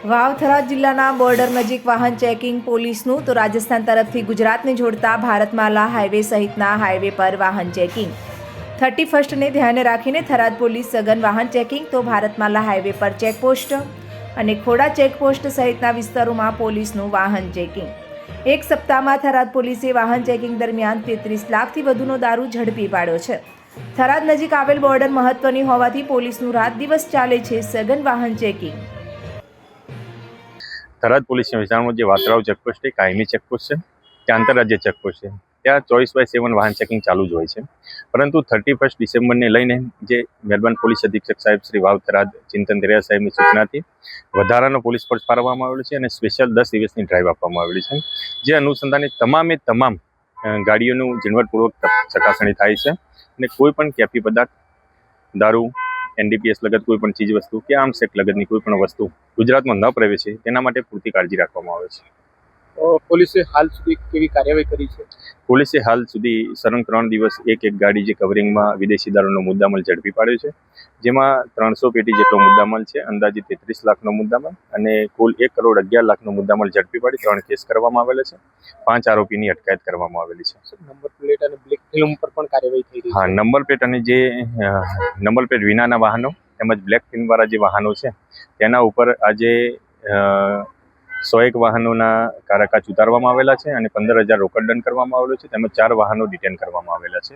વાવ થરાદ જિલ્લાના બોર્ડર નજીક વાહન ચેકિંગ પોલીસનું તો રાજસ્થાન તરફથી ગુજરાતને જોડતા ભારતમાલા હાઈવે સહિતના હાઈવે પર વાહન ચેકિંગ 31ને ધ્યાને રાખીને થરાદ પોલીસ સઘન વાહન ચેકિંગ તો ભારતમાલા હાઈવે પર ચેકપોસ્ટ અને ખોડા ચેકપોસ્ટ સહિતના વિસ્તારોમાં પોલીસનું વાહન ચેકિંગ। એક સપ્તાહમાં થરાદ પોલીસે વાહન ચેકિંગ દરમિયાન 33 લાખથી વધુનો દારૂ ઝડપી પાડ્યો છે। થરાદ નજીક આવેલ બોર્ડર મહત્વની હોવાથી પોલીસનું રાત દિવસ ચાલે છે સઘન વાહન ચેકિંગ। થરાદ પોલીસના વિસ્તારમાં જે વાત્રાવ ચેકપોસ્ટ છે કાયમી ચેકપોસ્ટ છે, ત્યાં આંતરરાજ્ય ચેકપોસ્ટ છે, ત્યાં 24/7 વાહન ચેકિંગ ચાલુ જ હોય છે। પરંતુ 31 ડિસેમ્બરને લઈને જે મહેરબાન પોલીસ અધિક્ષક સાહેબ શ્રી વાવ થરાદ ચિંતન દરિયા સાહેબની સૂચનાથી વધારાનો પોલીસ ફોર્સ ફાળવવામાં આવેલો છે અને સ્પેશિયલ 10 દિવસની ડ્રાઈવ આપવામાં આવેલી છે, જે અનુસંધાને તમામ ગાડીઓનું ઝીણવટપૂર્વક ચકાસણી થાય છે અને કોઈ પણ કેફી પદાર્થ, દારૂ, NDPS લગત કોઈ પણ ચીજ વસ્તુ કે આર્મ્સ એક્ટ લગતની કોઈ પણ વસ્તુ ગુજરાતમાં ન પ્રવેશે તેના માટે પૂરતી કાળજી રાખવામાં આવે છે। પોલીસે હાલ સુધી કેવી કાર્યવાહી કરી છે? પોલીસે હાલ સુધી સળંગ 3 દિવસ એક ગાડી જે કવરિંગમાં વિદેશી દારૂનો મુદ્દામાલ ઝડપી પાડ્યો છે, જેમાં 300 પેટી જેટલો મુદ્દામાલ છે, અંદાજિત 33 લાખનો મુદ્દામાલ અને કુલ 1,11,00,000નો મુદ્દામાલ ઝડપી પાડી 3 કેસ કરવામાં આવેલા છે। 5 આરોપીની અટકાયત કરવામાં આવેલી છે। નંબર પ્લેટ અને બ્લેક ફિલ્મ પર પણ કાર્યવાહી થઈ રહી છે। હા, નંબર પ્લેટ અને જે નંબર પ્લેટ વિનાના વાહનો તેમજ બ્લેક ફિલ્મવાળા જે વાહનો છે તેના ઉપર આજે 101 વાહનોના કારાકાચ ઉતારવામાં આવેલા છે અને 15,000 રોકડ દંડ કરવામાં આવેલો છે, તેમજ 4 વાહનો ડિટેન કરવામાં આવેલા છે।